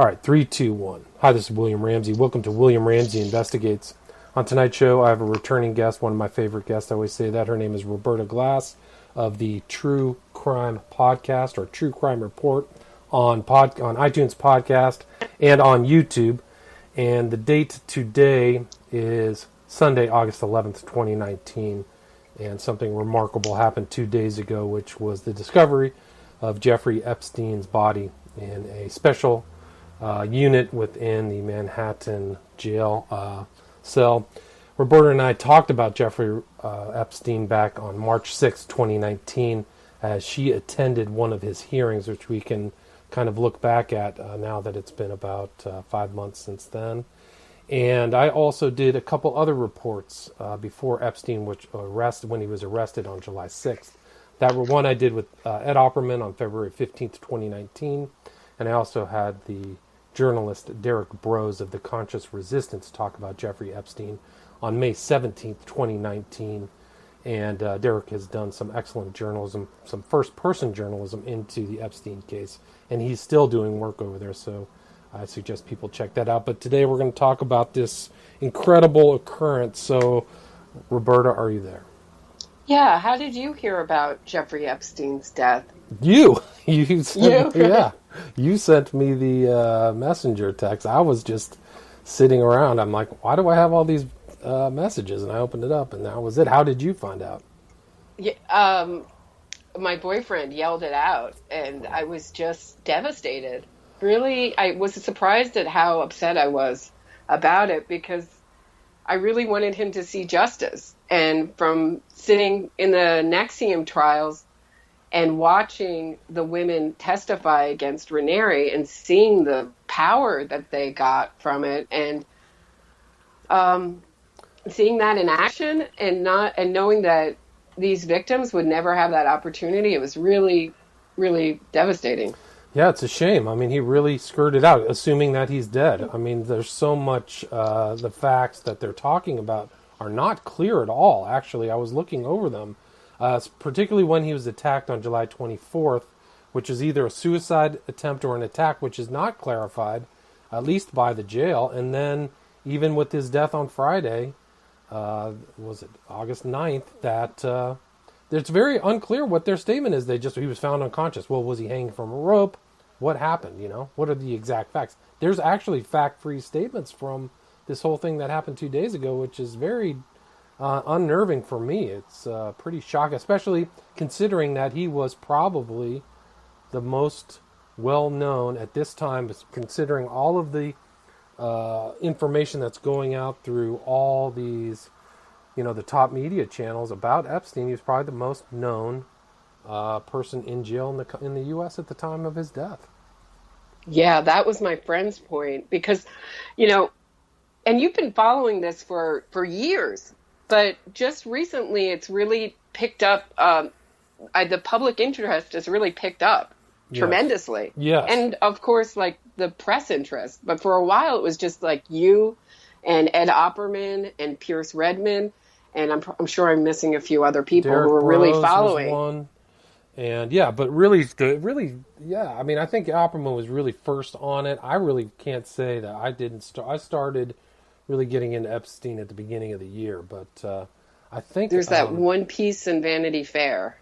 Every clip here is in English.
All right, 3, 2, 1. Hi, this is William Ramsey. Welcome to William Ramsey Investigates. On tonight's show, I have a returning guest, one of my favorite guests. I always say that. Her name is Roberta Glass of the True Crime Podcast or True Crime Report on iTunes Podcast and on YouTube. And the date today is Sunday, August 11th, 2019. And something remarkable happened 2 days ago, which was the discovery of Jeffrey Epstein's body in a special unit within the Manhattan jail cell. Roberta and I talked about Jeffrey Epstein back on March 6, 2019, as she attended one of his hearings, which we can kind of look back at now that it's been about 5 months since then. And I also did a couple other reports before Epstein, when he was arrested on July 6th. That were one I did with Ed Opperman on February 15th, 2019. And I also had the journalist Derek Brose of The Conscious Resistance talk about Jeffrey Epstein on May 17th, 2019. And Derek has done some excellent journalism, some first-person journalism into the Epstein case. And he's still doing work over there, so I suggest people check that out. But today we're going to talk about this incredible occurrence. So, Roberta, are you there? Yeah, how did you hear about Jeffrey Epstein's death? You sent me the messenger text. I was just sitting around. I'm like, why do I have all these messages? And I opened it up, and that was it. How did you find out? Yeah, my boyfriend yelled it out, and I was just devastated. Really, I was surprised at how upset I was about it, because I really wanted him to see justice. And from sitting in the Nxivm trials and watching the women testify against Raniere and seeing the power that they got from it, and seeing that in action, and knowing that these victims would never have that opportunity, it was really, really devastating. Yeah, it's a shame. I mean, he really skirted out, assuming that he's dead. I mean, there's so much, the facts that they're talking about are not clear at all. Actually, I was looking over them, particularly when he was attacked on July 24th, which is either a suicide attempt or an attack, which is not clarified, at least by the jail. And then even with his death on Friday, was it August 9th, that it's very unclear what their statement is. He was found unconscious. Well, was he hanging from a rope? What happened? What are the exact facts? There's actually fact-free statements from this whole thing that happened 2 days ago, which is very unnerving for me. It's pretty shocking, especially considering that he was probably the most well-known at this time, considering all of the information that's going out through all these, the top media channels about Epstein. He was probably the most known person in jail in the U.S. at the time of his death. Yeah, that was my friend's point, because, and you've been following this for years, but just recently it's really picked up. The public interest has really picked up tremendously. Yes. And of course, like the press interest. But for a while, it was just like you and Ed Opperman and Pierce Redmond. And I'm sure I'm missing a few other people Derek who were really Brose following. Was one. And but really, I mean, I think Opperman was really first on it. I really can't say that I didn't start. I started really getting into Epstein at the beginning of the year, but I think there's that one piece in Vanity Fair,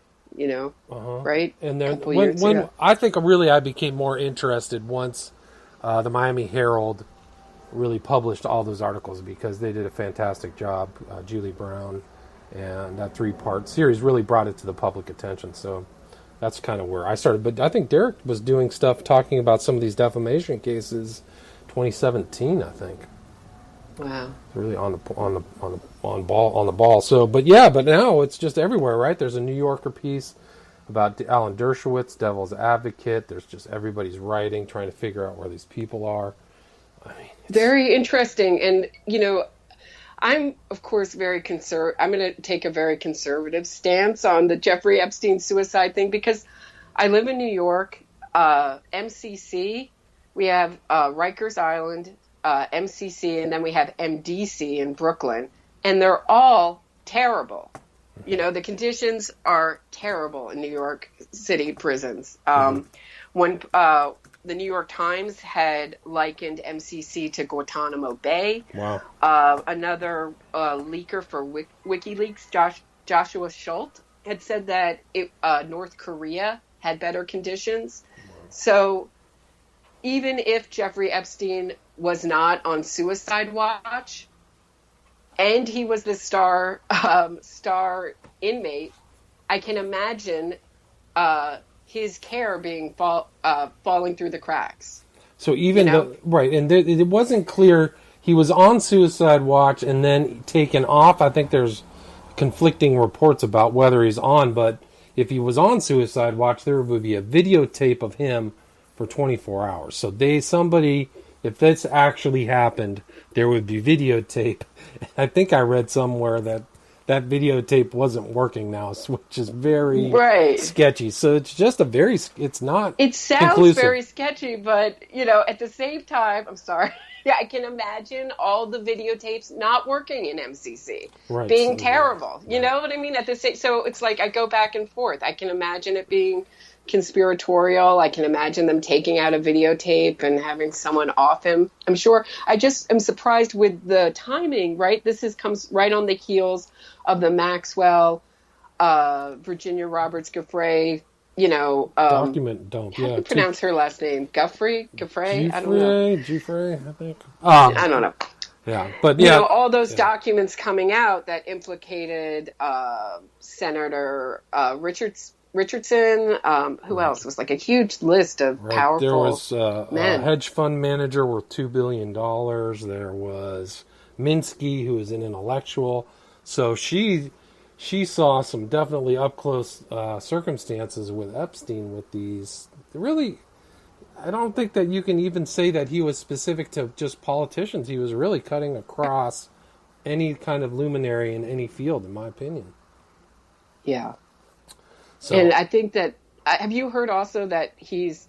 right? And then when I think really I became more interested once the Miami Herald really published all those articles, because they did a fantastic job. Julie Brown, and that 3-part series really brought it to the public attention. So that's kind of where I started. But I think Derek was doing stuff talking about some of these defamation cases 2017, I think. Wow. Really on the ball. So, but now it's just everywhere, right? There's a New Yorker piece about Alan Dershowitz, Devil's Advocate. There's just everybody's writing, trying to figure out where these people are. I mean, very interesting. And, I'm, of course, I'm going to take a very conservative stance on the Jeffrey Epstein suicide thing, because I live in New York, MCC. We have Rikers Island, MCC, and then we have MDC in Brooklyn. And they're all terrible. The conditions are terrible in New York City prisons. When the New York Times had likened MCC to Guantanamo Bay. Wow. Another leaker for WikiLeaks, Joshua Schultz, had said that North Korea had better conditions. So even if Jeffrey Epstein was not on suicide watch and he was the star inmate, I can imagine his care being falling through the cracks. So even right, and it wasn't clear he was on suicide watch and then taken off. I think there's conflicting reports about whether he's on, but if he was on suicide watch, there would be a videotape of him for 24 hours. So if this actually happened, there would be videotape. I think I read somewhere that videotape wasn't working now, which is very sketchy. So it's just it's not It sounds conclusive. Very sketchy, but, at the same time, I'm sorry. Yeah, I can imagine all the videotapes not working in MCC, being terrible. You know what I mean? So it's like I go back and forth. I can imagine it being conspiratorial. I can imagine them taking out a videotape and having someone off him. I'm sure. I just am surprised with the timing, right? Comes right on the heels of the Maxwell, Virginia Roberts Giuffre, document dump. How do you pronounce her last name? Giuffre? I don't know. Giuffre, I think. I don't know. Yeah, but all those documents coming out that implicated Senator Richardson. Who else? It was like a huge list of powerful There was men. A hedge fund manager worth $2 billion. There was Minsky, who was an intellectual. So she saw some definitely up close circumstances with Epstein with these. Really, I don't think that you can even say that he was specific to just politicians. He was really cutting across any kind of luminary in any field, in my opinion. Yeah. So, and I think that, have you heard also that he's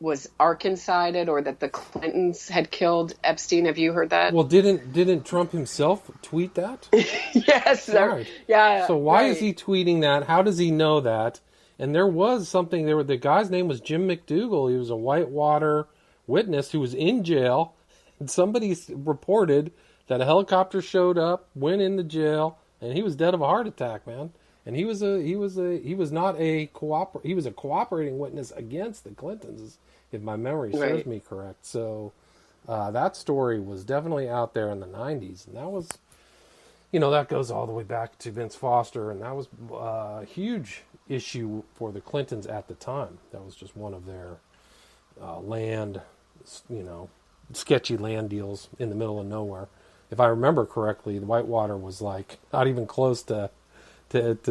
was Arkancided, or that the Clintons had killed Epstein? Have you heard that? Well, didn't Trump himself tweet that? Yes. Right. Yeah. So why is he tweeting that? How does he know that? And there was something there. The guy's name was Jim McDougal. He was a Whitewater witness who was in jail, and somebody reported that a helicopter showed up, went into jail, and he was dead of a heart attack, man. And he was a cooperating witness against the Clintons, if my memory serves me correct. So that story was definitely out there in the 90s, and that was, that goes all the way back to Vince Foster, and that was a huge issue for the Clintons at the time. That was just one of their land, sketchy land deals in the middle of nowhere. If I remember correctly, the Whitewater was like not even close to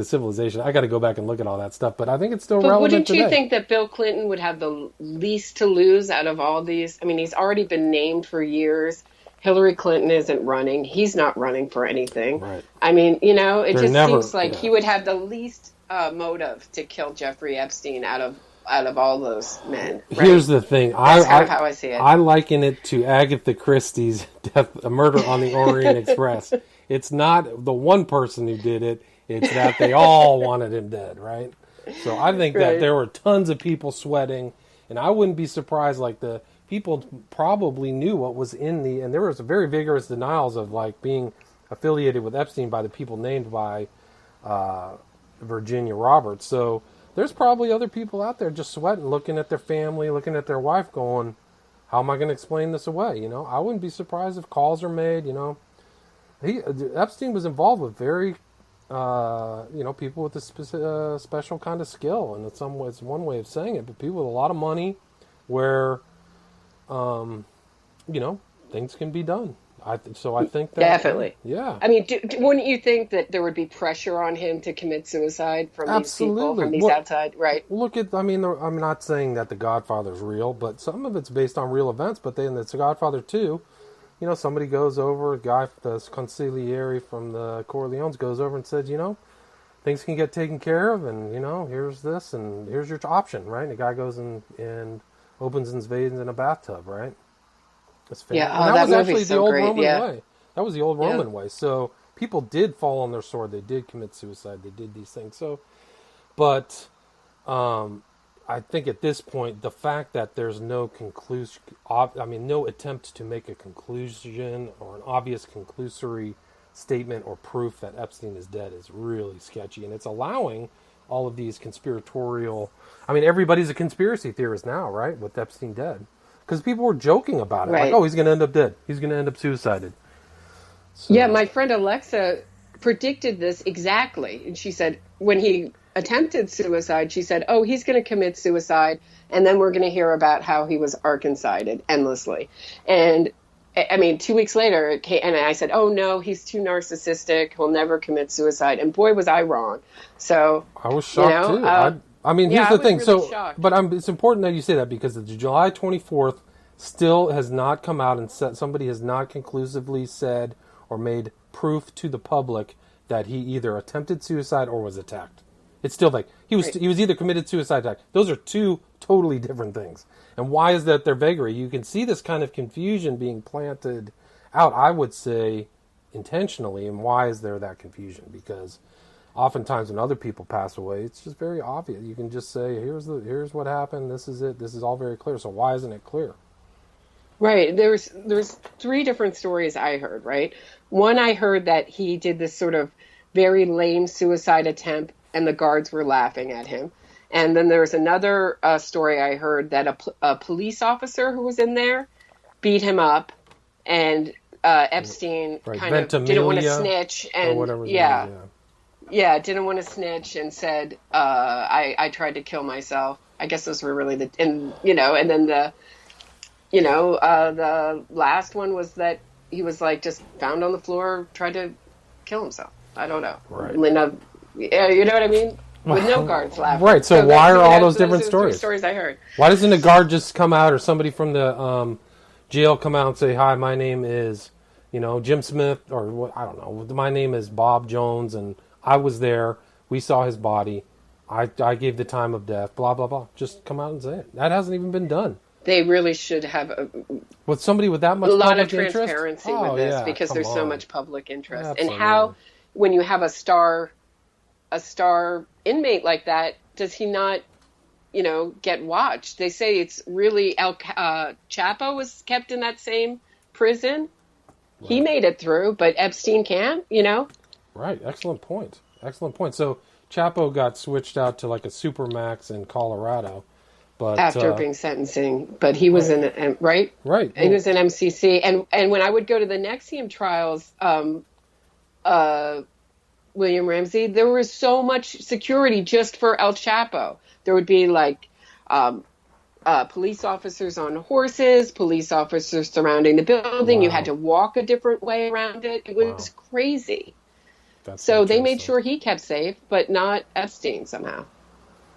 civilization. I got to go back and look at all that stuff, but I think it's still relevant today. Wouldn't you think that Bill Clinton would have the least to lose out of all these? I mean, he's already been named for years. Hillary Clinton isn't running. He's not running for anything. Right. I mean, it seems like he would have the least motive to kill Jeffrey Epstein out of all those men. Right? Here's the thing. That's kind of how I see it. I liken it to Agatha Christie's A Murder on the Orient Express. It's not the one person who did it. It's that they all wanted him dead, right? So I think that there were tons of people sweating, and I wouldn't be surprised, the people probably knew what was and there was very vigorous denials of, being affiliated with Epstein by the people named by Virginia Roberts. So there's probably other people out there just sweating, looking at their family, looking at their wife going, how am I going to explain this away? I wouldn't be surprised if calls are made, Epstein was involved with very people with a special kind of skill, and it's one way of saying it, but people with a lot of money where, things can be done. I think that... Definitely. Yeah. I mean, wouldn't you think that there would be pressure on him to commit suicide from these people, from these outside? Right. Look at, I'm not saying that The Godfather's real, but some of it's based on real events, but then it's The Godfather 2. Somebody goes over, a guy, the consigliere from the Corleones goes over and says, things can get taken care of, and, here's this, and here's your option, right? And the guy goes and opens and invades in a bathtub, right? That's famous. Yeah, and that was movie's actually so the old great, Roman yeah. way. That was the old Roman way. So people did fall on their sword. They did commit suicide. They did these things. So, but I think at this point, the fact that there's no conclusion, no attempt to make a conclusion or an obvious conclusory statement or proof that Epstein is dead is really sketchy. And it's allowing all of these conspiratorial, everybody's a conspiracy theorist now, right? With Epstein dead. Because people were joking about it. Right. Like, oh, he's going to end up dead. He's going to end up suicided. So, Yeah, my friend Alexa predicted this exactly. And she said when he attempted suicide, she said, oh, he's going to commit suicide, and then we're going to hear about how he was arkancided endlessly. And, 2 weeks later, it came, and I said, oh, no, he's too narcissistic. He'll never commit suicide. And boy, was I wrong. So I was shocked, too. Here's the thing. Really shocked. But it's important that you say that because the July 24th still has not come out and said, somebody has not conclusively said or made proof to the public that he either attempted suicide or was attacked. It's still like he was either committed suicide or attack. Those are two totally different things. And why is that their vagary? You can see this kind of confusion being planted out, I would say, intentionally. And why is there that confusion? Because oftentimes when other people pass away, it's just very obvious. You can just say, here's what happened, this is it, this is all very clear. So why isn't it clear? Right. There's 3 different stories I heard, right? One, I heard that he did this sort of very lame suicide attempt and the guards were laughing at him. And then there's another story I heard that a police officer who was in there beat him up, and Epstein kind of didn't want to snitch. And didn't want to snitch and said, I tried to kill myself. I guess those were really and then the last one was that he was like just found on the floor, tried to kill himself. I don't know. Right. Yeah, you know what I mean? With no guards laughing. Right, so why are all those different stories? 3 stories I heard. Why doesn't a guard just come out or somebody from the jail come out and say, hi, my name is, Jim Smith, or what, I don't know, my name is Bob Jones, and I was there, we saw his body, I gave the time of death, blah, blah, blah. Just come out and say it. That hasn't even been done. They really should have with somebody with that much a lot public of transparency interest? with this because there's so much public interest. Absolutely. And how, when you have a star inmate like that, does he not, get watched? They say it's really Chapo was kept in that same prison. Right. He made it through, but Epstein can't, Right. Excellent point. So Chapo got switched out to like a supermax in Colorado. But, after being sentencing, but he was in right. He was in MCC, and when I would go to the Nxivm trials, William Ramsey, there was so much security just for El Chapo. There would be like police officers on horses, police officers surrounding the building. Wow. You had to walk a different way around it. It was crazy. So they made sure he kept safe, but not Epstein somehow.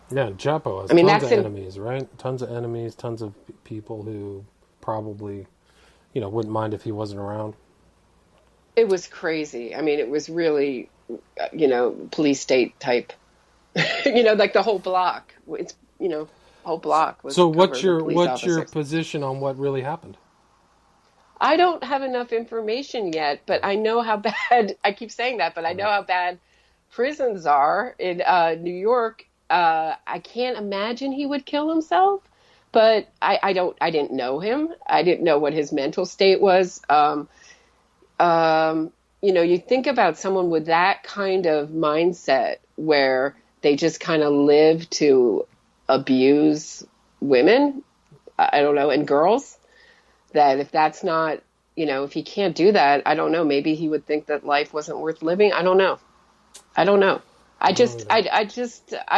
Yeah, Chapo has tons of enemies, right? Tons of enemies, tons of people who probably, wouldn't mind if he wasn't around. It was crazy. It was really, police state type, like the whole block. It's, whole block was. So what's your position on what really happened? I don't have enough information yet, but I know how bad, I keep saying that, but I know how bad prisons are in New York. I can't imagine he would kill himself, but I didn't know him. I didn't know what his mental state was. You think about someone with that kind of mindset where they just kind of live to abuse women, I don't know, and girls, that if that's not, if he can't do that, I don't know, maybe he would think that life wasn't worth living. I don't know. I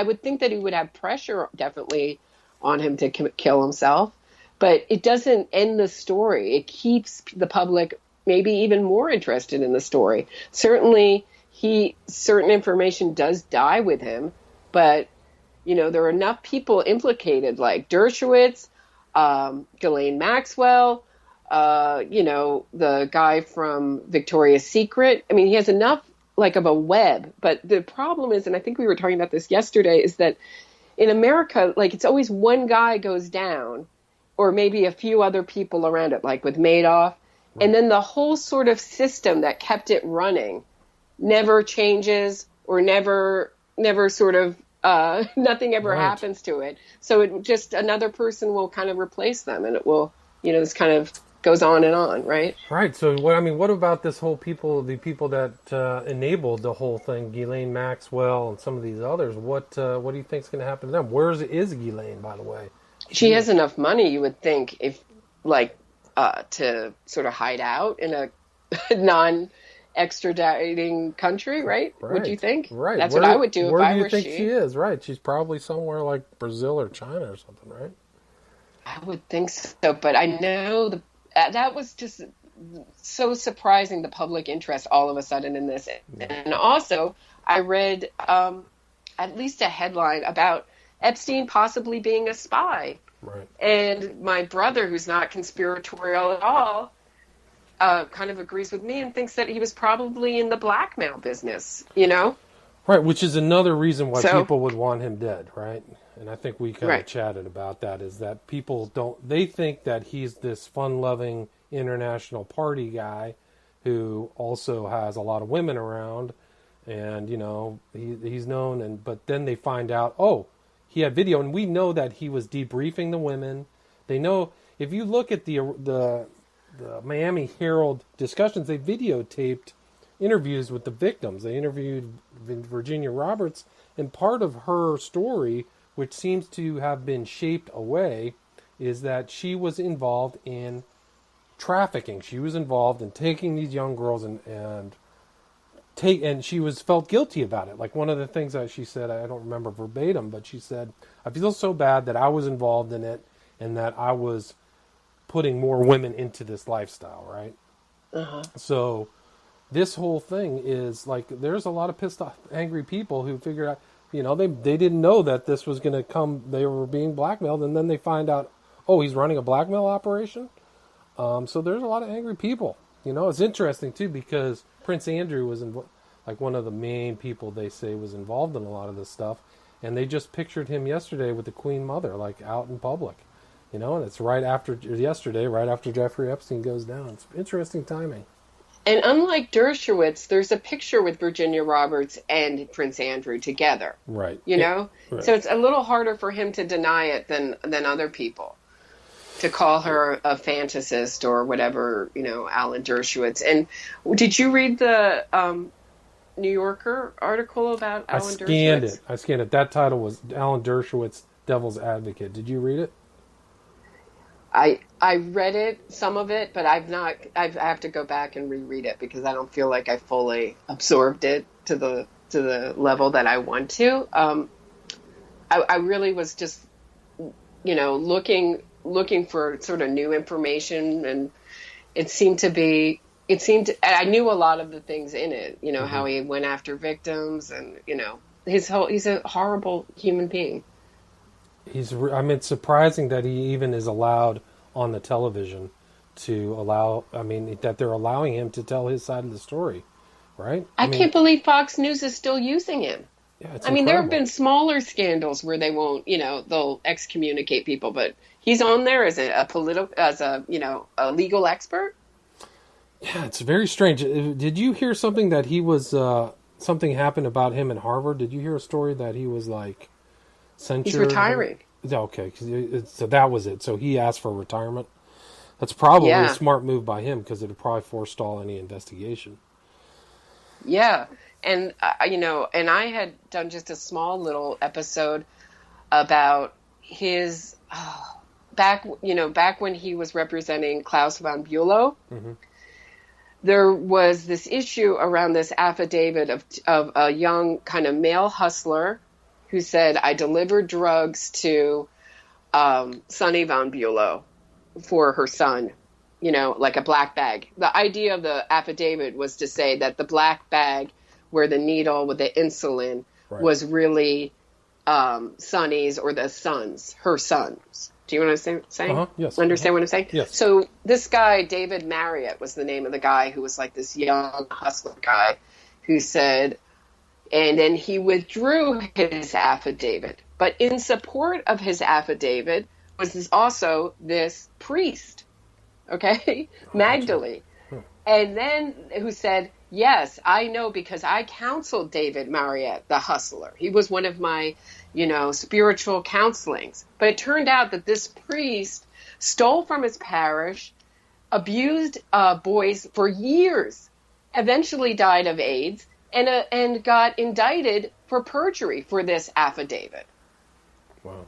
would think that he would have pressure definitely on him to kill himself, but it doesn't end the story. It keeps the public maybe even more interested in the story. Certainly, certain information does die with him, but there are enough people implicated, like Dershowitz, Ghislaine Maxwell, the guy from Victoria's Secret. He has enough like of a web, but the problem is, and I think we were talking about this yesterday, is that in America, like it's always one guy goes down or maybe a few other people around it, like with Madoff. Right. And then the whole sort of system that kept it running never changes or never sort of nothing ever Right. happens to it. So it just another person will kind of replace them, and it will, this kind of goes on, right? Right. So what about this whole the people that enabled the whole thing, Ghislaine Maxwell and some of these others? What do you think's going to happen to them? Where is Ghislaine, by the way? She has enough money, you would think, if like to sort of hide out in a non-extraditing country, right? Would you think? Right. That's what I would do if I were she. Where do you think she is? Right. She's probably somewhere like Brazil or China or something, right? I would think so, but I know that was just so surprising, the public interest all of a sudden in this. And also, I read at least a headline about Epstein possibly being a spy. Right. And my brother, who's not conspiratorial at all, kind of agrees with me and thinks that he was probably in the blackmail business, Right, which is another reason why people would want him dead, right? And I think we kind of chatted about that, is that they think that he's this fun-loving international party guy who also has a lot of women around, and, he's known, but then they find out, he had video, and we know that he was debriefing the women. They know, if you look at the Miami Herald discussions, they videotaped interviews with the victims. They interviewed Virginia Roberts, and part of her story, which seems to have been shaped away, is that she was involved in trafficking. She was involved in taking these young girls and she was felt guilty about it. Like, one of the things that she said, I don't remember verbatim, but she said, I feel so bad that I was involved in it and that I was putting more women into this lifestyle, right? Uh-huh. So this whole thing is like, there's a lot of pissed off, angry people who figured out, they didn't know that this was going to come. They were being blackmailed, and then they find out, he's running a blackmail operation. So there's a lot of angry people. It's interesting too, because Prince Andrew was like one of the main people they say was involved in a lot of this stuff, and they just pictured him yesterday with the Queen Mother, like out in public. And it's right after Jeffrey Epstein goes down. It's interesting timing. And unlike Dershowitz, there's a picture with Virginia Roberts and Prince Andrew together. Right. Right. So it's a little harder for him to deny it than other people. To call her a fantasist or whatever, Alan Dershowitz. And did you read the New Yorker article about Alan Dershowitz? I scanned it. That title was Alan Dershowitz, Devil's Advocate. Did you read it? I read it, some of it, but I have to go back and reread it because I don't feel like I fully absorbed it to the level that I want to. I really was just, looking for sort of new information, and I knew a lot of the things in it, Mm-hmm. how he went after victims, and, he's a horrible human being. It's surprising that he even is allowed on the television that they're allowing him to tell his side of the story, right? I can't believe Fox News is still using him. Yeah, it's there have been smaller scandals where they won't, they'll excommunicate people, but he's on there as a legal expert. Yeah, it's very strange. Did you hear something that he was, something happened about him in Harvard? Did you hear a story that he was like censured? He's retiring. Okay, so that was it. So he asked for retirement. That's probably a smart move by him because it would probably forestall any investigation. Yeah. And, and I had done just a small little episode about his, back when he was representing Klaus von Bülow, mm-hmm. there was this issue around this affidavit of a young kind of male hustler who said, I delivered drugs to Sonny von Bülow for her son, like a black bag. The idea of the affidavit was to say that the black bag where the needle with the insulin was really Sonny's or her son's. Do you know what I'm saying? Uh-huh. Yes. Understand what I'm saying? Yes. So this guy, David Marriott, was the name of the guy who was like this young hustler guy who said, and then he withdrew his affidavit. But in support of his affidavit was also this priest, okay, Magdalene. And then who said, yes, I know because I counseled David Marriott, the hustler. He was one of my, spiritual counselings. But it turned out that this priest stole from his parish, abused boys for years, eventually died of AIDS, and got indicted for perjury for this affidavit. Wow.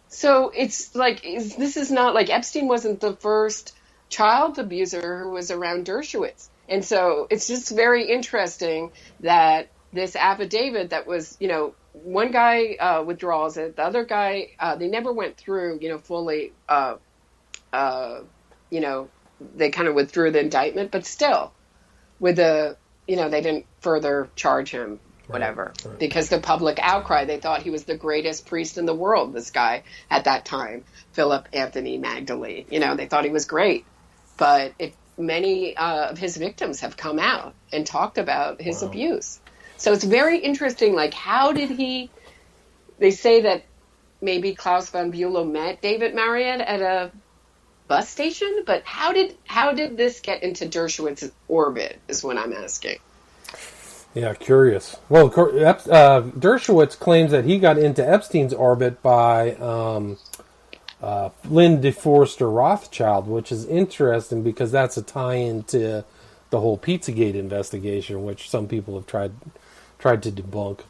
So it's like, this is not like Epstein wasn't the first child abuser who was around Dershowitz. And so it's just very interesting that this affidavit that was, one guy withdraws it, the other guy, they never went through, fully, they kind of withdrew the indictment, but still with the, they didn't further charge him, whatever, right. Because the public outcry, they thought he was the greatest priest in the world, this guy at that time, Philip Anthony Magdalene. They thought he was great. But many of his victims have come out and talked about his abuse. So it's very interesting, like, how did they say that maybe Klaus von Bülow met David Marriott at a bus station, but how did this get into Dershowitz's orbit is what I'm asking. Yeah, curious. Well, Dershowitz claims that he got into Epstein's orbit by Lynn DeForester Rothschild, which is interesting because that's a tie-in to the whole Pizzagate investigation, which some people have tried to debunk.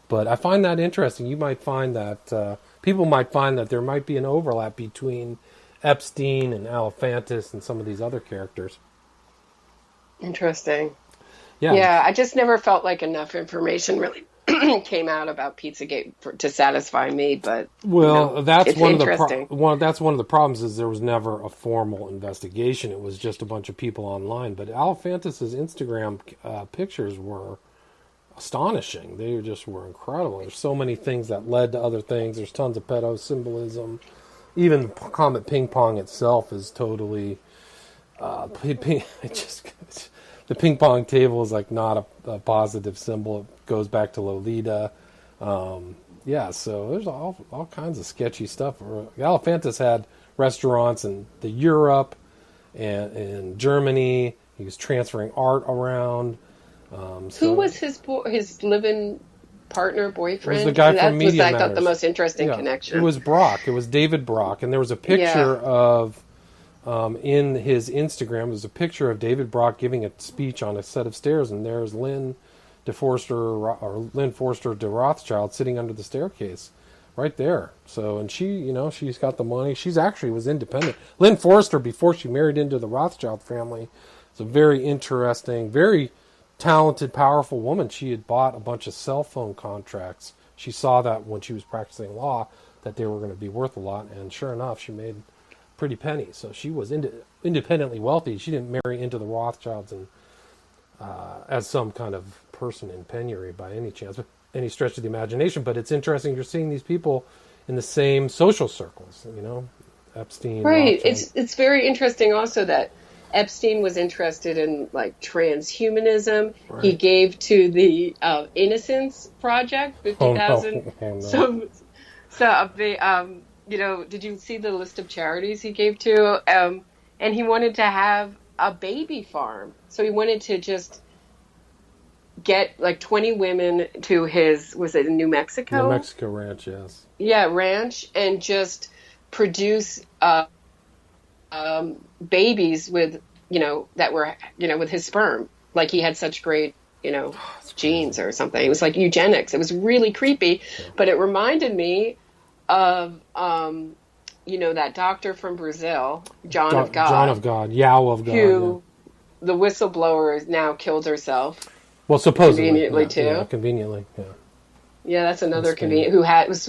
But I find that interesting. You might find that people might find that there might be an overlap between Epstein and Alephantis and some of these other characters. Interesting. Yeah, I just never felt like enough information really came out about Pizzagate to satisfy me. But that's one of the problems is there was never a formal investigation. It was just a bunch of people online. But Alephantis's Instagram pictures were astonishing. They just were incredible. There's so many things that led to other things. There's tons of pedo symbolism. Even Comet Ping Pong itself is totally the ping pong table is like not a positive symbol. It goes back to Lolita. So there's all kinds of sketchy stuff. Alephantis had restaurants in the Europe and in Germany. He was transferring art around. Who was his live-in partner, boyfriend? It was the guy from Media Matters. I thought the most interesting connection. It was Brock. It was David Brock. And there was a picture of... in his Instagram, there's a picture of David Brock giving a speech on a set of stairs, and there's Lynn Forster de Rothschild sitting under the staircase, right there. So, and she's got the money. She's actually was independent. Lynn Forster, before she married into the Rothschild family, is a very interesting, very talented, powerful woman. She had bought a bunch of cell phone contracts. She saw that when she was practicing law that they were going to be worth a lot, and sure enough, she made pretty penny. So she was independently wealthy. She didn't marry into the Rothschilds and as some kind of person in penury by any chance, any stretch of the imagination. But it's interesting you're seeing these people in the same social circles. Epstein. Right. Rothschild. It's very interesting also that Epstein was interested in like transhumanism. Right. He gave to the Innocence Project $50,000. Oh, no. Did you see the list of charities he gave to? And he wanted to have a baby farm. So he wanted to just get like 20 women to his, was it in New Mexico? New Mexico ranch, yes. Yeah, ranch, and just produce babies with, that were, with his sperm. Like he had such great, genes or something. It was like eugenics. It was really creepy, but it reminded me of, that doctor from Brazil, John of God. John of God, Yao of God. Who, the whistleblower, now killed herself. Well, supposedly. Conveniently, too. Yeah, conveniently, yeah. Yeah, that's another convenient, who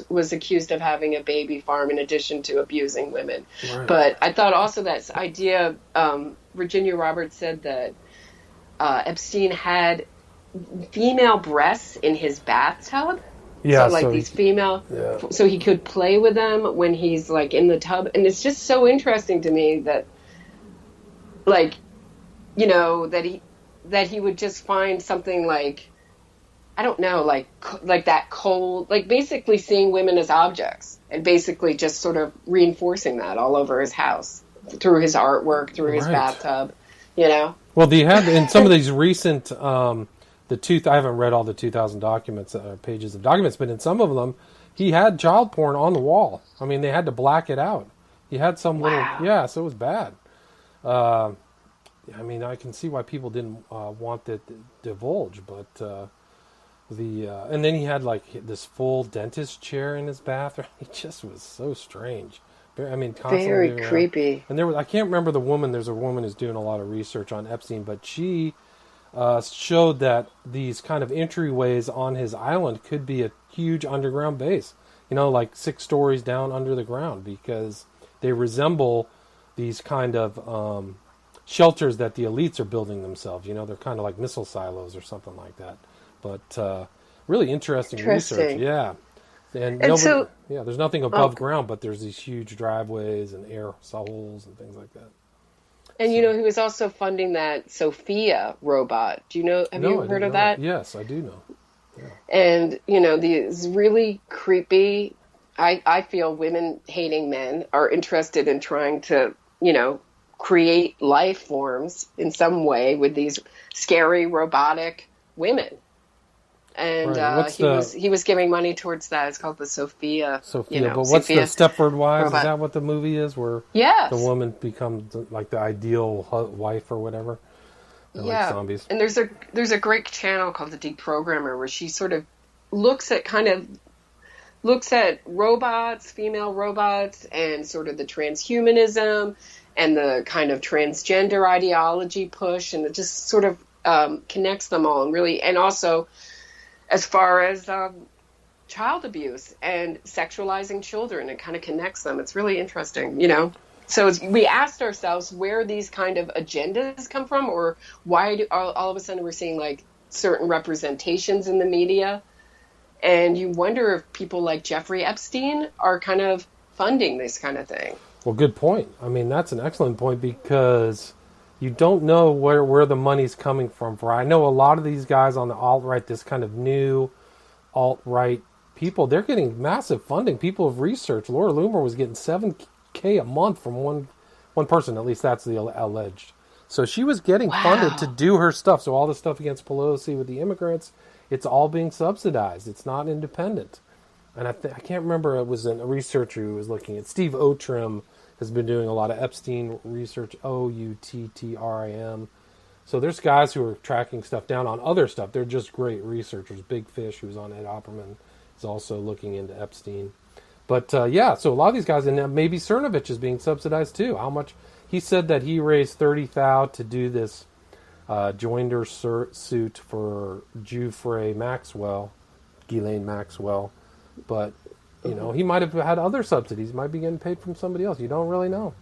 was accused of having a baby farm in addition to abusing women. Right. But I thought also that idea, Virginia Roberts said that Epstein had female breasts in his bathtub. Yeah, so these female, so he could play with them when he's like in the tub, and it's just so interesting to me that, that he would just find something like, I don't know, like that cold, like basically seeing women as objects, and basically just sort of reinforcing that all over his house through his artwork, through his bathtub. you know? Well, they had in some of these recent I haven't read all the 2,000 documents pages of documents, but in some of them, he had child porn on the wall. I mean, they had to black it out. He had some little, Wow. yeah, so it was bad. Uh, I mean, I can see why people didn't want that divulge, but and then he had like this full dentist chair in his bathroom. It just was so strange. I mean, constantly Very moving around. creepy. And I can't remember the woman. There's a woman who's doing a lot of research on Epstein, but she showed that these kind of entryways on his island could be a huge underground base. You know, like 6 stories down under the ground, because they resemble these kind of shelters that the elites are building themselves. You know, they're kind of like missile silos or something like that. But really interesting research. Yeah. And And so, there's nothing oh, above ground, but there's these huge driveways and air holes and things like that. and So, he was also funding that Sophia robot. Do you know, have no, you I heard didn't of know that. that? Yes, I do know. Yeah. And, these really creepy, I feel women hating men are interested in trying to, create life forms in some way with these scary robotic women. And Right. What's he was giving money towards that. It's called the Sophia, Sophia? But what's the Sophia Stepford Wives? Is robot. that what the movie is, where the Yes. woman becomes like the ideal wife or whatever? They're like Yeah. zombies. And there's a great channel called The Deprogrammer where she sort of looks at robots, female robots, and sort of the transhumanism and the kind of transgender ideology push, and it just sort of connects them all, and also as far as child abuse and sexualizing children, it kind of connects them. It's really interesting. So we asked ourselves where these kind of agendas come from, or why do all of a sudden we're seeing like certain representations in the media. And you wonder if people like Jeffrey Epstein are kind of funding this kind of thing. Well, good point. I mean, that's an excellent point, because you don't know where the money's coming from. For I know a lot of these guys on the alt-right, this kind of new alt-right people, they're getting massive funding. People have researched. Laura Loomer was getting $7K a month from one person. At least that's the alleged. So she was getting funded to Wow. do her stuff. So all the stuff against Pelosi with the immigrants, it's all being subsidized. It's not independent. And I can't remember, it was a researcher who was looking at Steve Outram has been doing a lot of Epstein research, Outtrim. So there's guys who are tracking stuff down on other stuff. They're just great researchers. Big Fish, who's on Ed Opperman, is also looking into Epstein. But so a lot of these guys, and maybe Cernovich is being subsidized too. How much? He said that he raised $30,000 to do this joinder suit for Ghislaine Maxwell. But he might have had other subsidies. He might be getting paid from somebody else. You don't really know.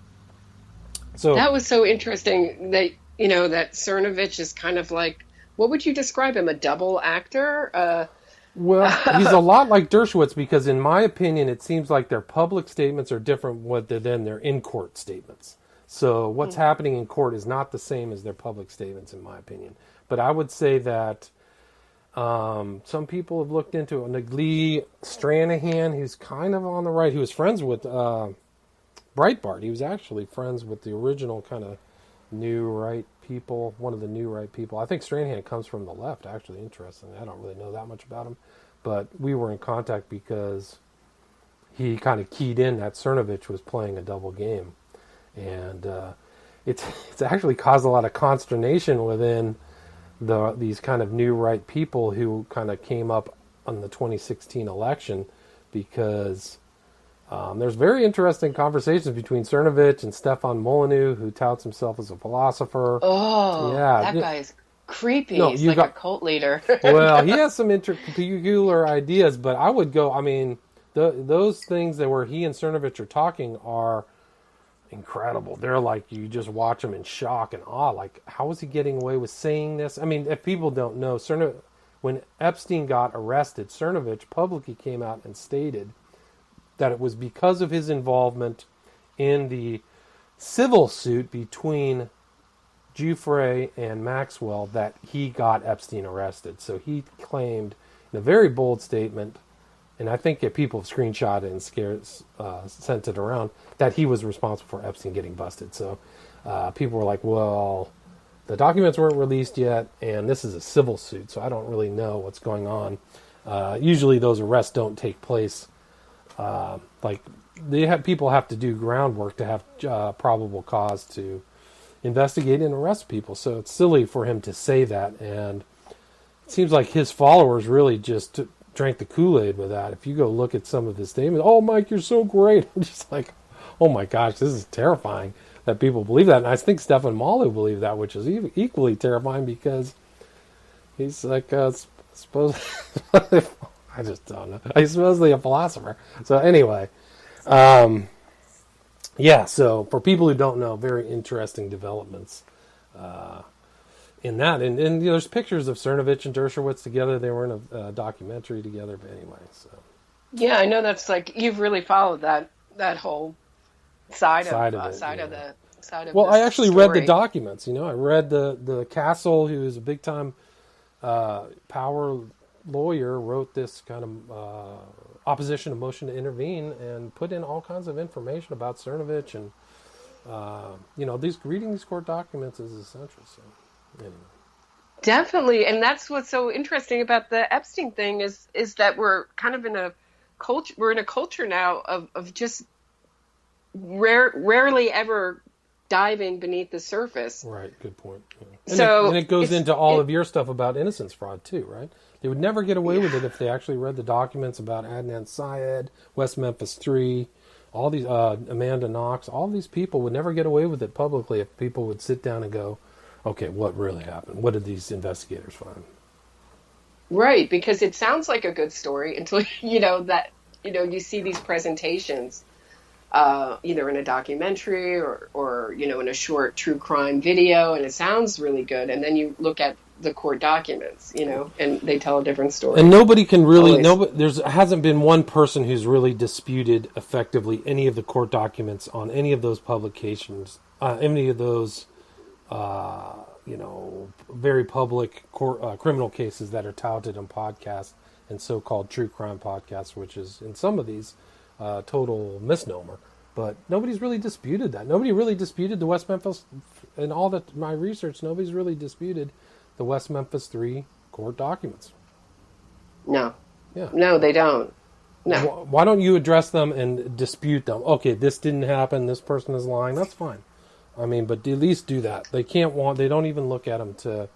So, That was so interesting that Cernovich is kind of like, what would you describe him? A double actor? well, he's a lot like Dershowitz, because in my opinion, it seems like their public statements are different than their in-court statements. So what's happening in court is not the same as their public statements, in my opinion. But I would say that some people have looked into it. Lee Stranahan, who's kind of on the right, he was friends with Breitbart. He was actually friends with the original kind of new right people, one of the new right people. I think Stranahan comes from the left, actually. Interesting. I don't really know that much about him. But we were in contact because he kind of keyed in that Cernovich was playing a double game. And it's actually caused a lot of consternation within these kind of new right people who kind of came up on the 2016 election, because there's very interesting conversations between Cernovich and Stefan Molyneux, who touts himself as a philosopher. Oh, Yeah, that guy's creepy. no, He's you like a got cult leader. well, he has some peculiar ideas, but I would go. I mean, those things that where he and Cernovich are talking are incredible. They're like, you just watch them in shock and awe. Like, how is he getting away with saying this? I mean, if people don't know, when Epstein got arrested, Cernovich publicly came out and stated that it was because of his involvement in the civil suit between Giuffre and Maxwell that he got Epstein arrested. So he claimed in a very bold statement, and I think that people have screenshot it and sent it around, that he was responsible for Epstein getting busted. So people were like, well, the documents weren't released yet, and this is a civil suit, so I don't really know what's going on. Usually those arrests don't take place. People have to do groundwork to have probable cause to investigate and arrest people. So it's silly for him to say that, and it seems like his followers really just drank the Kool-Aid with that. If you go look at some of his statements, oh, Mike, you're so great. I'm just like, oh my gosh, this is terrifying that people believe that. And I think Stefan Malu believed that, which is equally terrifying because he's like, suppose I just don't know. He's supposedly a philosopher. So anyway, so for people who don't know, very interesting developments in that. And there's pictures of Cernovich and Dershowitz together. They were in a documentary together. But anyway, so. Yeah, I know that's like, you've really followed that whole side of the Well, I actually read the documents. I read the Castle, who is a big time power lawyer, wrote this kind of opposition to motion to intervene and put in all kinds of information about Cernovich, and reading these court documents is essential. So anyway. Definitely, and that's what's so interesting about the Epstein thing is that we're kind of in a culture. We're in a culture now of just rarely ever diving beneath the surface. Right. Good point. Yeah. And it goes into all of your stuff about innocence fraud too, right? They would never get away with it if they actually read the documents about Adnan Syed, West Memphis 3, all these Amanda Knox. All these people would never get away with it publicly if people would sit down and go, okay, what really happened? What did these investigators find? Right, because it sounds like a good story until you see these presentations, either in a documentary or in a short true crime video, and it sounds really good, and then you look at the court documents, and they tell a different story. And nobody can really, hasn't been one person who's really disputed effectively any of the court documents on any of those publications, any of those, very public criminal cases that are touted on podcasts and so-called true crime podcasts, which is in some of these total misnomer. But nobody's really disputed that. Nobody really disputed the West Memphis, in all my research, nobody's really disputed the West Memphis 3 court documents. No. Yeah. No, they don't. No. Why don't you address them and dispute them? Okay, this didn't happen. This person is lying. That's fine. I mean, but at least do that. They don't even look at them to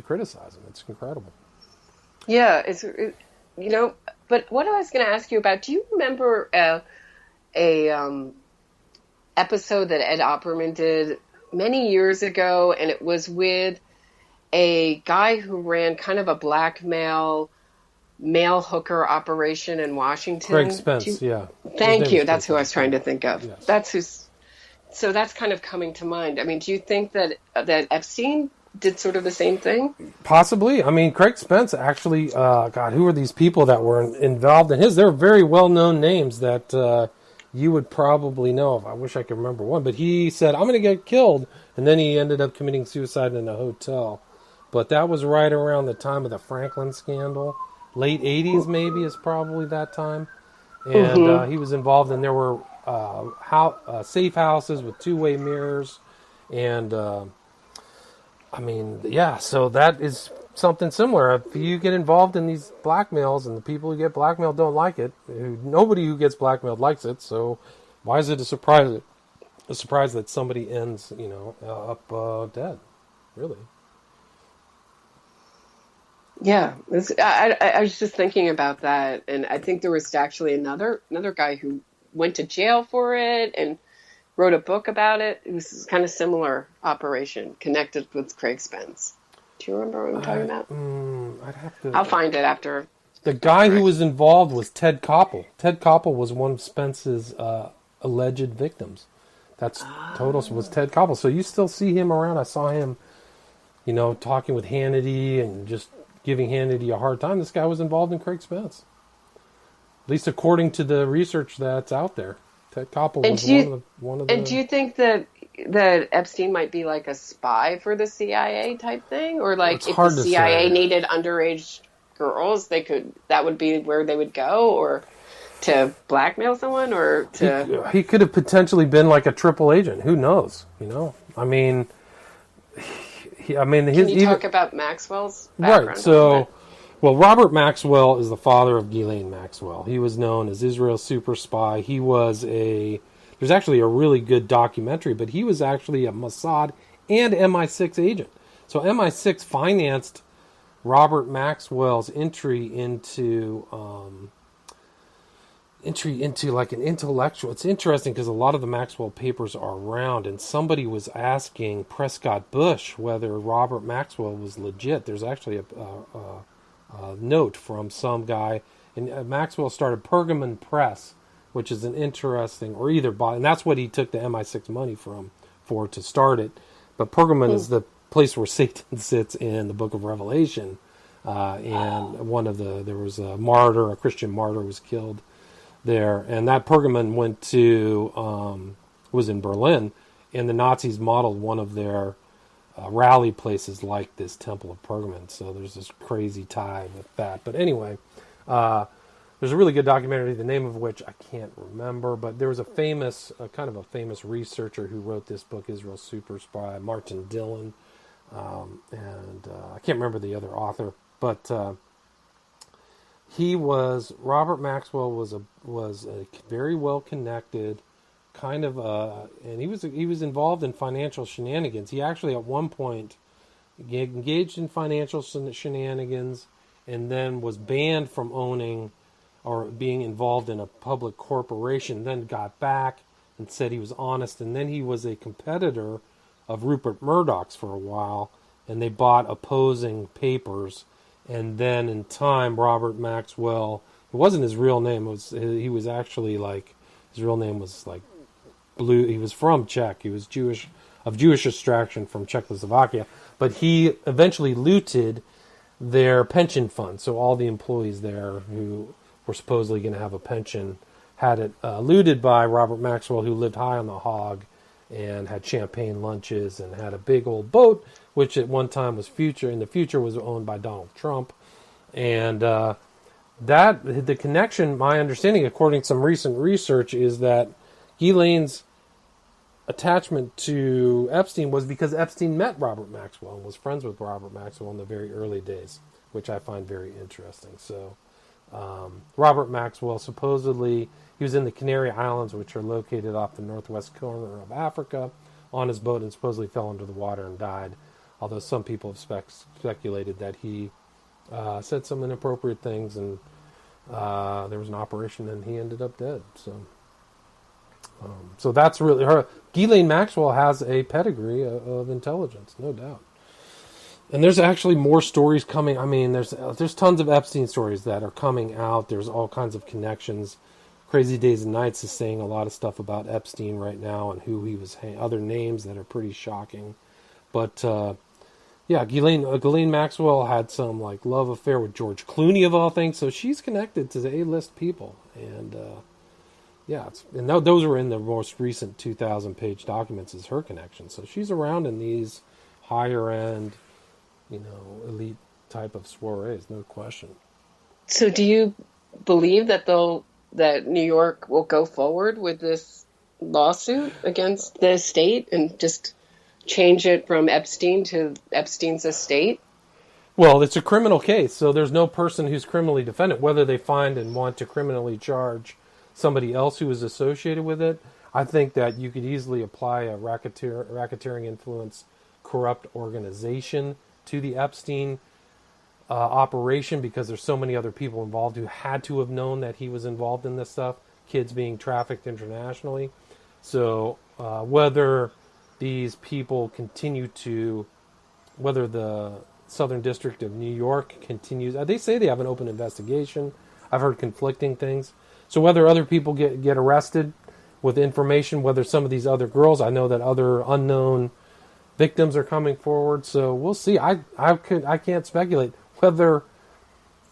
criticize them. It's incredible. Yeah, but what I was going to ask you about, do you remember a episode that Ed Opperman did many years ago, and it was with a guy who ran kind of a blackmail mail hooker operation in Washington? Craig Spence, yeah. Thank you. That's who I was trying to think of. Yes. So that's kind of coming to mind. I mean, do you think that Epstein did sort of the same thing? Possibly. I mean, Craig Spence actually, who are these people that were involved in his? They're very well-known names that you would probably know of. I wish I could remember one. But he said, I'm going to get killed. And then he ended up committing suicide in a hotel. But that was right around the time of the Franklin scandal. Late 80s, maybe, is probably that time. And he was involved, and there were safe houses with two-way mirrors. And, so that is something similar. If you get involved in these blackmails, and the people who get blackmailed don't like it, nobody who gets blackmailed likes it, so why is it a surprise that somebody ends, up dead, really? Yeah, I was just thinking about that, and I think there was actually another guy who went to jail for it and wrote a book about it. It was kind of similar operation connected with Craig Spence. Do you remember what I'm talking about? I'd have to. I'll find it after. The guy who was involved was Ted Koppel. Ted Koppel was one of Spence's alleged victims. That's total was Ted Koppel. So you still see him around. I saw him, talking with Hannity and just giving Hannity a hard time. This guy was involved in Craig Spence. At least according to the research that's out there. Ted Koppel was one of the... And do you think that Epstein might be like a spy for the CIA type thing? Or like if the CIA needed underage girls, that would be where they would go? Or to blackmail someone or to... He could have potentially been like a triple agent. Who knows? You know, I mean, Can you talk about Maxwell's background? Right. So, well, Robert Maxwell is the father of Ghislaine Maxwell. He was known as Israel's super spy. He was there's actually a really good documentary, but he was actually a Mossad and MI6 agent. So MI6 financed Robert Maxwell's entry into like an intellectual. It's interesting because a lot of the Maxwell papers are around, and somebody was asking Prescott Bush whether Robert Maxwell was legit. There's actually a note from some guy, and Maxwell started Pergamon Press, which is an interesting, or either by, and that's what he took the MI6 money for to start it. But Pergamon is the place where Satan sits in the Book of Revelation, and there was a Christian martyr was killed there, and that Pergamon was in Berlin, and the Nazis modeled one of their rally places like this Temple of Pergamon. So there's this crazy tie with that. But anyway, there's a really good documentary, the name of which I can't remember, but there was a famous researcher who wrote this book, Israel's Super Spy, Martin Dillon, and I can't remember the other author, but Robert Maxwell was a very well connected kind of and he was involved in financial shenanigans. He actually at one point engaged in financial shenanigans and then was banned from owning or being involved in a public corporation, then got back and said he was honest, and then he was a competitor of Rupert Murdoch's for a while, and they bought opposing papers. And then in time, Robert Maxwell, it wasn't his real name. He was actually like, his real name was like Blue. He was from Czech. He was of Jewish extraction from Czechoslovakia. But he eventually looted their pension fund. So all the employees there who were supposedly going to have a pension had it looted by Robert Maxwell, who lived high on the hog and had champagne lunches and had a big old boat, which at one time was in the future was owned by Donald Trump. And the connection, my understanding, according to some recent research, is that Ghislaine's attachment to Epstein was because Epstein met Robert Maxwell and was friends with Robert Maxwell in the very early days, which I find very interesting. So Robert Maxwell, supposedly, he was in the Canary Islands, which are located off the northwest corner of Africa, on his boat and supposedly fell into the water and died. Although some people have speculated that he said some inappropriate things and there was an operation and he ended up dead. So that's really her. Ghislaine Maxwell has a pedigree of intelligence, no doubt. And there's actually more stories coming. I mean, there's tons of Epstein stories that are coming out. There's all kinds of connections. Crazy Days and Nights is saying a lot of stuff about Epstein right now and who he was, other names that are pretty shocking. But yeah, Ghislaine Maxwell had some like love affair with George Clooney of all things, so she's connected to the A-list people. And those were in the most recent 2,000-page documents is her connection. So she's around in these higher end, elite type of soirees, no question. So do you believe that New York will go forward with this lawsuit against the state and just change it from Epstein to Epstein's estate? Well, it's a criminal case, so there's no person who's criminally defended. Whether they find and want to criminally charge somebody else who is associated with it, I think that you could easily apply a racketeering influence, corrupt organization to the Epstein operation, because there's so many other people involved who had to have known that he was involved in this stuff, kids being trafficked internationally. So whether these people whether the Southern District of New York continues, they say they have an open investigation. I've heard conflicting things. So whether other people get arrested with information, whether some of these other girls, I know that other unknown victims are coming forward. So we'll see. I can't speculate whether,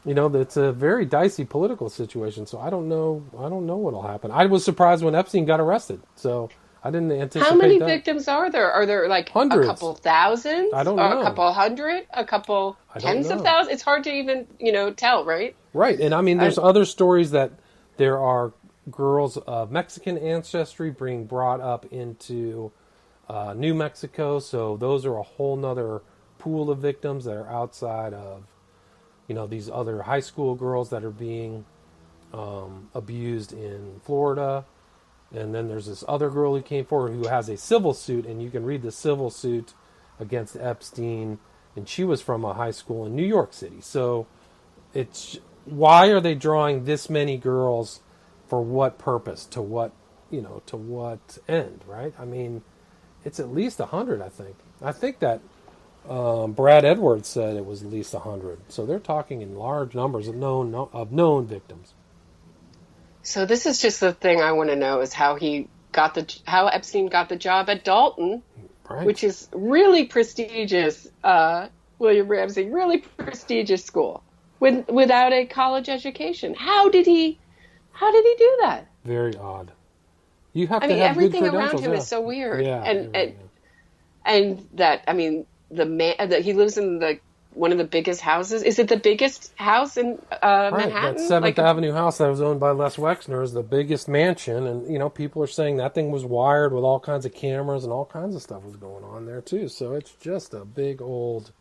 it's a very dicey political situation. So I don't know what'll happen. I was surprised when Epstein got arrested. So I didn't anticipate. How many that. Victims are there? Are there like hundreds? A couple thousand? I don't know. Or a couple hundred? A couple tens of thousands? It's hard to even, tell, right? Right. And I mean, there's other stories that There are girls of Mexican ancestry being brought up into New Mexico, so those are a whole nother pool of victims that are outside of, these other high school girls that are being abused in Florida. And then there's this other girl who came forward who has a civil suit, and you can read the civil suit against Epstein, and she was from a high school in New York City. So it's, why are they drawing this many girls? For what purpose? To what, to what end, right? I mean, it's at least 100, I think. I think that Brad Edwards said it was at least 100. So they're talking in large numbers of known victims. So this is just the thing I want to know is how Epstein got the job at Dalton, Right. which is really prestigious, William Ramsey, really prestigious school without a college education. How did he do that? Very odd. You have I to mean, have everything good around credentials, him yeah. is so weird. Yeah, And that, I mean, the man that he lives in one of the biggest houses. Is it the biggest house in Manhattan? That 7th Avenue house that was owned by Les Wexner is the biggest mansion, and people are saying that thing was wired with all kinds of cameras and all kinds of stuff was going on there too. So it's just a big old.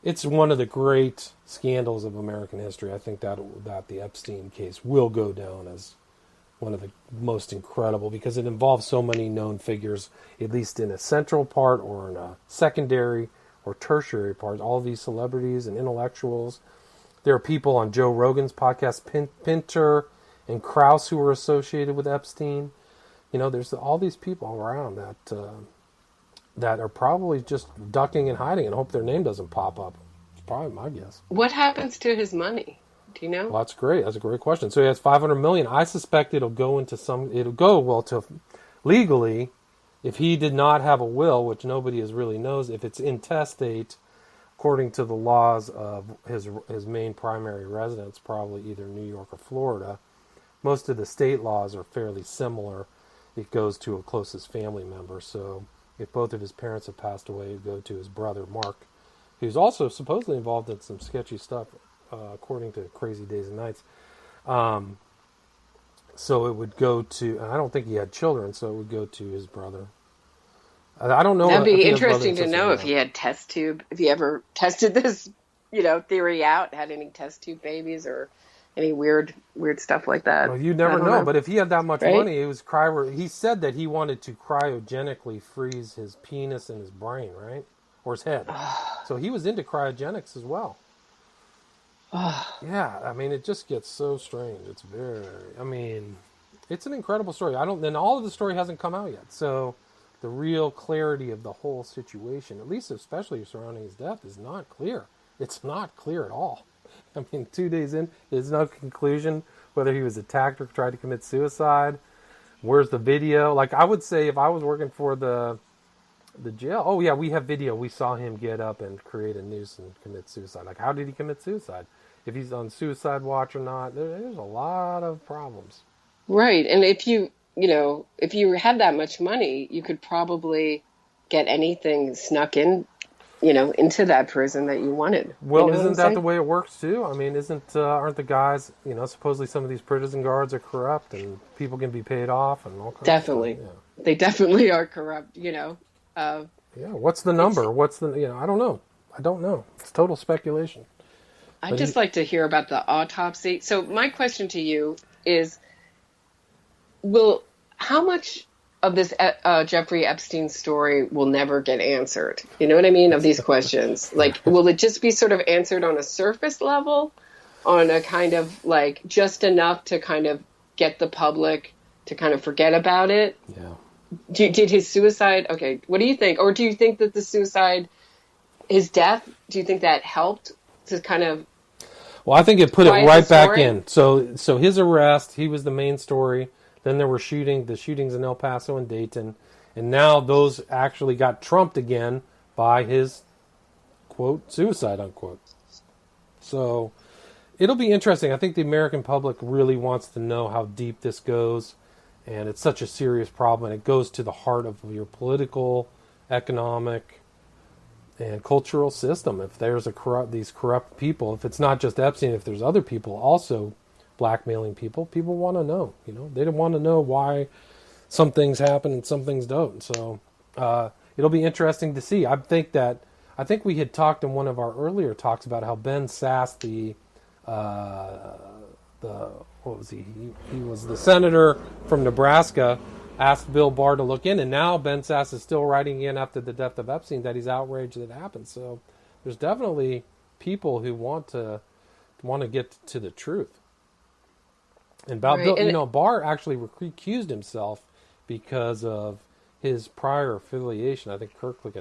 It's one of the great scandals of American history. I think that the Epstein case will go down as one of the most incredible because it involves so many known figures, at least in a central part or in a secondary or tertiary part. All these celebrities and intellectuals. There are people on Joe Rogan's podcast, Pinter and Krause, who were associated with Epstein. There's all these people around that are probably just ducking and hiding and hope their name doesn't pop up. It's probably my guess. What happens to his money? Do you know? Well, that's great. That's a great question. So he has $500 million. I suspect it'll go to legally, if he did not have a will, which nobody really knows, if it's intestate, according to the laws of his main primary residence, probably either New York or Florida. Most of the state laws are fairly similar. It goes to a closest family member. So if both of his parents have passed away, it would go to his brother, Mark, who's also supposedly involved in some sketchy stuff, according to Crazy Days and Nights. So it would go to, and I don't think he had children, so it would go to his brother. I don't know. That'd be interesting to know if he had test tube, if he ever tested this, theory out, had any test tube babies or any weird stuff like that. Well, you never know. But if he had that much right? money, it was he said that he wanted to cryogenically freeze his penis and his brain, right? Or his head. So he was into cryogenics as well. Yeah, I mean, it just gets so strange. It's it's an incredible story. And all of the story hasn't come out yet. So the real clarity of the whole situation, at least especially surrounding his death, is not clear. It's not clear at all. I mean, 2 days in, there's no conclusion whether he was attacked or tried to commit suicide. Where's the video? Like, I would say if I was working for the jail, oh yeah, we have video. We saw him get up and create a noose and commit suicide. Like, how did he commit suicide? If he's on suicide watch or not, there's a lot of problems. Right, and if you had that much money, you could probably get anything snuck in, into that prison that you wanted. Well, isn't that the way it works too? I mean, aren't the guys, supposedly some of these prison guards are corrupt and people can be paid off and all kinds Definitely. of stuff. Yeah. They definitely are corrupt, Yeah, what's the number? I don't know. It's total speculation. I'd just like to hear about the autopsy. So my question to you is, how much of this Jeffrey Epstein story will never get answered? You know what I mean? Of these questions. Like, will it just be sort of answered on a surface level? On a kind of like just enough to kind of get the public to kind of forget about it? Yeah. Did his suicide, okay, what do you think? Or do you think that his death, do you think that helped to kind of... Well, I think it put it right back in. So his arrest, he was the main story. Then there were the shootings in El Paso and Dayton. And now those actually got trumped again by his, quote, suicide, unquote. So it'll be interesting. I think the American public really wants to know how deep this goes. And it's such a serious problem. And it goes to the heart of your political, economic, and cultural system. If there's these corrupt people, if it's not just Epstein, if there's other people also blackmailing people. People want to know, they don't want to know why some things happen and some things don't. So it'll be interesting to see. I think we had talked in one of our earlier talks about how Ben Sasse, what was he? He was the senator from Nebraska, asked Bill Barr to look in, and now Ben Sasse is still writing in after the death of Epstein that he's outraged that it happened. So there's definitely people who want to get to the truth. And about right. Bill, Barr actually recused himself because of his prior affiliation. I think Kirkland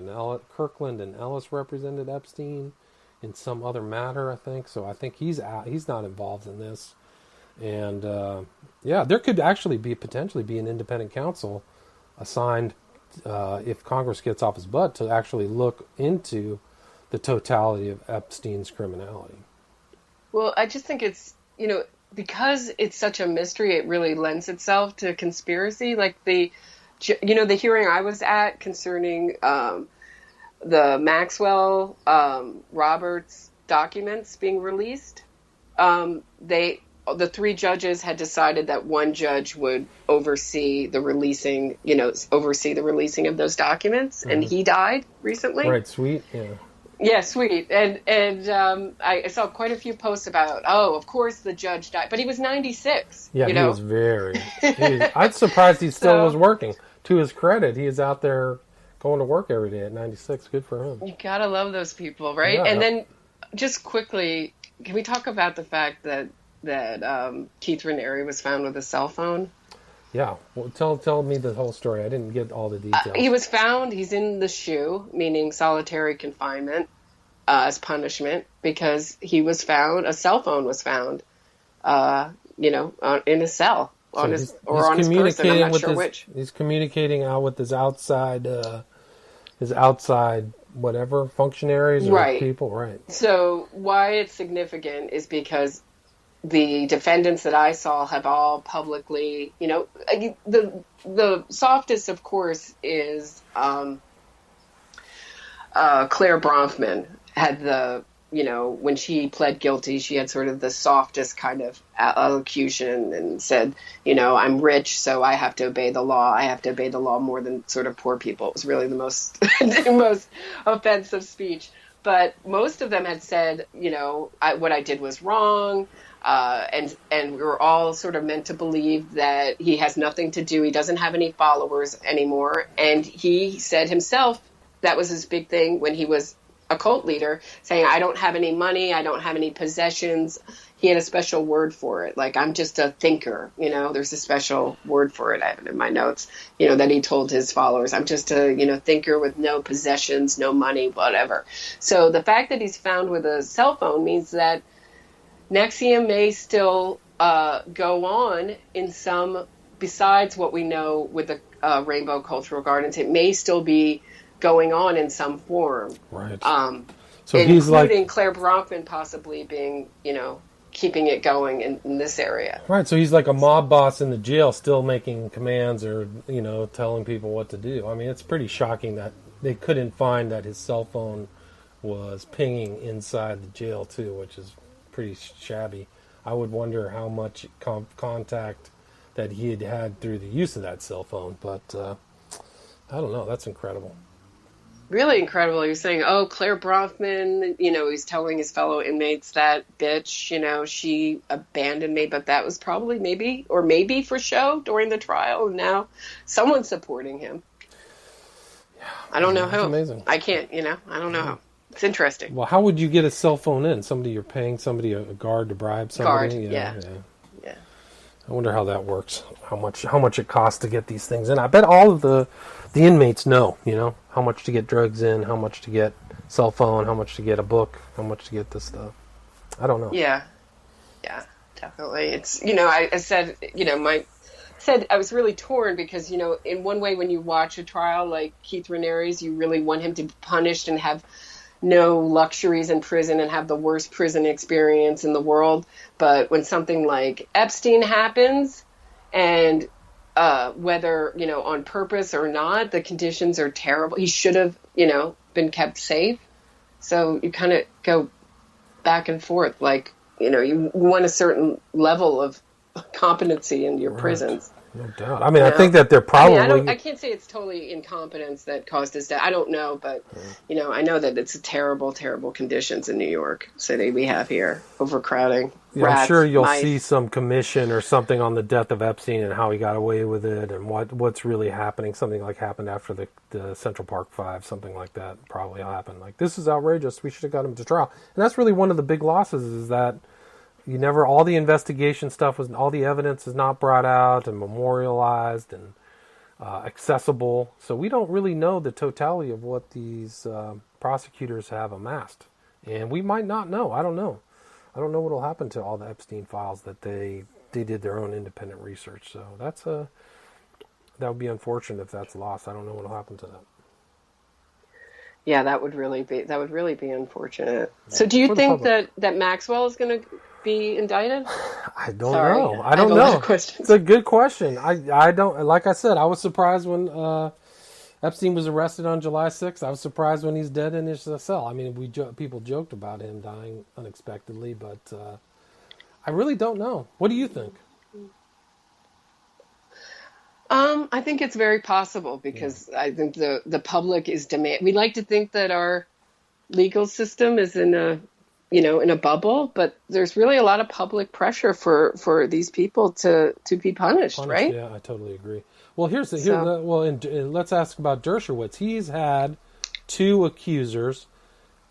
and Ellis represented Epstein in some other matter, I think. So I think he's out. He's not involved in this. And there could actually potentially be an independent counsel assigned if Congress gets off his butt to actually look into the totality of Epstein's criminality. Well, I just think it's, because it's such a mystery, it really lends itself to conspiracy. Like the hearing I was at concerning the Maxwell Roberts documents being released, the three judges had decided that one judge would oversee the releasing of those documents, and he died recently. Right, sweet, yeah. Yeah, sweet. And I saw quite a few posts about, of course the judge died, but he was 96. Yeah, he was I'm surprised he still was working. To his credit, he is out there going to work every day at 96. Good for him. You gotta love those people, right? Yeah. And then, just quickly, can we talk about the fact that Keith Raniere was found with a cell phone? Yeah, well, tell me the whole story. I didn't get all the details. He was found. He's in the SHU, meaning solitary confinement, as punishment, because he was found. A cell phone was found, in a cell on his person. I'm not sure which. He's communicating out with his outside whatever functionaries or people, right? So why it's significant is because the defendants that I saw have all publicly, the softest, of course, is Claire Bronfman had when she pled guilty, she had sort of the softest kind of allocution and said, I'm rich, so I have to obey the law. I have to obey the law more than sort of poor people. It was really the most, the most offensive speech. But most of them had said, what I did was wrong. And we were all sort of meant to believe that he has nothing to do. He doesn't have any followers anymore. And he said himself, that was his big thing when he was a cult leader, saying, I don't have any money. I don't have any possessions. He had a special word for it. Like, I'm just a thinker. There's a special word for it. I have it in my notes, that he told his followers, I'm just a, thinker with no possessions, no money, whatever. So the fact that he's found with a cell phone means that Nxivm may still go on in some, besides what we know with the Rainbow Cultural Gardens, it may still be going on in some form. Right. So he's including Claire Bronfman possibly being, keeping it going in this area. Right. So he's like a mob boss in the jail, still making commands or, telling people what to do. I mean, it's pretty shocking that they couldn't find that his cell phone was pinging inside the jail too, which is pretty shabby. I would wonder how much contact that he had through the use of that cell phone, but I don't know. That's incredible. Really incredible. You're saying, Claire Bronfman, he's telling his fellow inmates that bitch, she abandoned me, but that was probably maybe for show during the trial. And now someone's supporting him. Yeah, I don't know who. Amazing. I can't, I don't know how. It's interesting. Well, how would you get a cell phone in? You're paying somebody a guard to bribe somebody? Yeah. I wonder how that works. How much it costs to get these things in. I bet all of the inmates know, how much to get drugs in, how much to get cell phone, how much to get a book, how much to get this stuff. I don't know. Yeah, definitely. It's, I said, I was really torn because, in one way when you watch a trial like Keith Raniere's, you really want him to be punished and have no luxuries in prison and have the worst prison experience in the world. But when something like Epstein happens, and whether, on purpose or not, the conditions are terrible. He should have, been kept safe. So you kind of go back and forth. Like, you want a certain level of competency in your prisons. No doubt. I mean, I think that they're probably... I can't say it's totally incompetence that caused his death. I don't know, but, I know that it's terrible, terrible conditions in New York City we have here. Overcrowding, rats, I'm sure you'll mice. see some commission or something on the death of Epstein and how he got away with it and what's really happening. Something like happened after the Central Park 5, something like that probably happened. Like, this is outrageous. We should have got him to trial. And that's really one of the big losses is that all the investigation stuff all the evidence is not brought out and memorialized and accessible. So we don't really know the totality of what these prosecutors have amassed. And we might not know. I don't know. I don't know what will happen to all the Epstein files that they did their own independent research. So that would be unfortunate if that's lost. I don't know what will happen to that. Yeah, that would really be unfortunate. So do you think that Maxwell is going to be indicted? I don't know. I don't know. It's a good question. I don't, like I said, I was surprised when Epstein was arrested on July 6th. I was surprised when he's dead in his cell. I mean, people joked about him dying unexpectedly, but I really don't know. What do you think? I think it's very possible because I think the public is demand. We like to think that our legal system is in a bubble, but there's really a lot of public pressure for these people to be punished, right? Yeah, I totally agree. Well, let's ask about Dershowitz. He's had 2 accusers.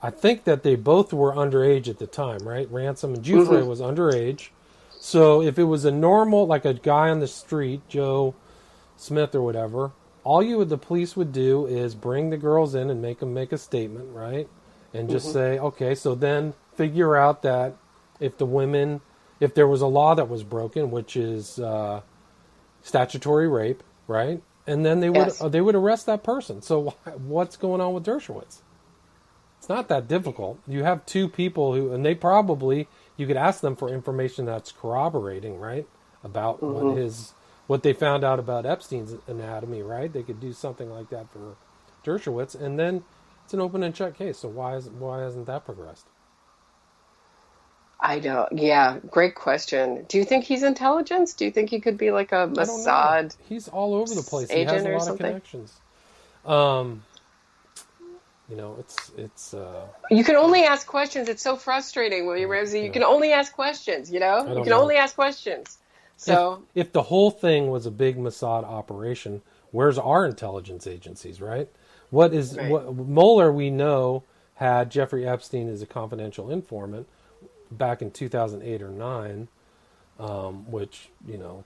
I think that they both were underage at the time, right? Ransom and Giuffre was underage. So if it was a normal, like a guy on the street, Joe Smith or whatever, the police would do is bring the girls in and make them make a statement, right? And just say, okay, so then figure out that if there was a law that was broken, which is statutory rape, right? And then they would arrest that person. So what's going on with Dershowitz? It's not that difficult. You have 2 people and you could ask them for information that's corroborating, right? About what they found out about Epstein's anatomy, right? They could do something like that for Dershowitz, and then it's an open and shut case. So why hasn't that progressed? I don't. Yeah, great question. Do you think he's intelligence? Do you think he could be like a Mossad? He's all over the place. He has a lot of connections. It's. You can only ask questions. It's so frustrating, William Ramsey. You can only ask questions. You can only ask questions. So if the whole thing was a big Mossad operation, where's our intelligence agencies, right? What Mueller, we know, had Jeffrey Epstein as a confidential informant back in 2008 or 9, which,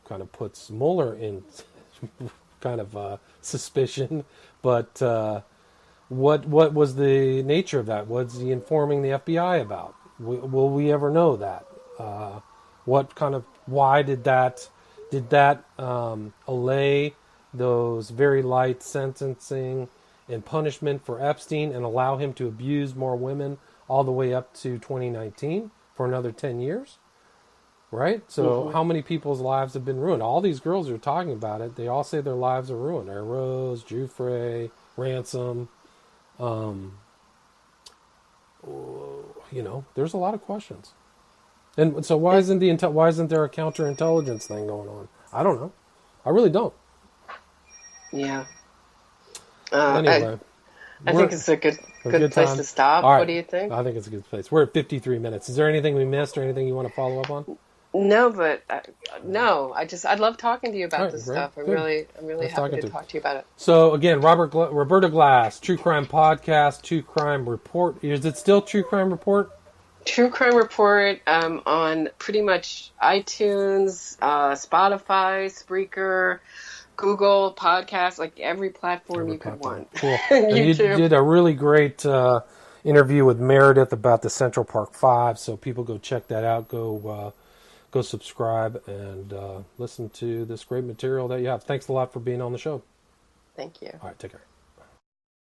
kind of puts Mueller in kind of suspicion. But what was the nature of that? What's he informing the FBI about? Will we ever know that? Why did that allay those very light sentencing and punishment for Epstein and allow him to abuse more women all the way up to 2019 for another 10 years? Right? So how many people's lives have been ruined? All these girls are talking about it. They all say their lives are ruined. Rose, Giuffre, Ransom. There's a lot of questions. And so why isn't there a counterintelligence thing going on? I don't know. I really don't. Yeah. Anyway, I think it's a good place to stop. Right. What do you think? I think it's a good place. We're at 53 minutes. Is there anything we missed or anything you want to follow up on? No, but no. I'd love talking to you about this stuff. I'm really happy to talk to you about it. So again, Roberta Glass, True Crime Podcast, True Crime Report. Is it still True Crime Report? True Crime Report on pretty much iTunes, Spotify, Spreaker, Google Podcasts, like every platform you could want. Cool. And you did a really great interview with Meredith about the Central Park 5, so people go check that out. Go subscribe and listen to this great material that you have. Thanks a lot for being on the show. Thank you. All right, take care.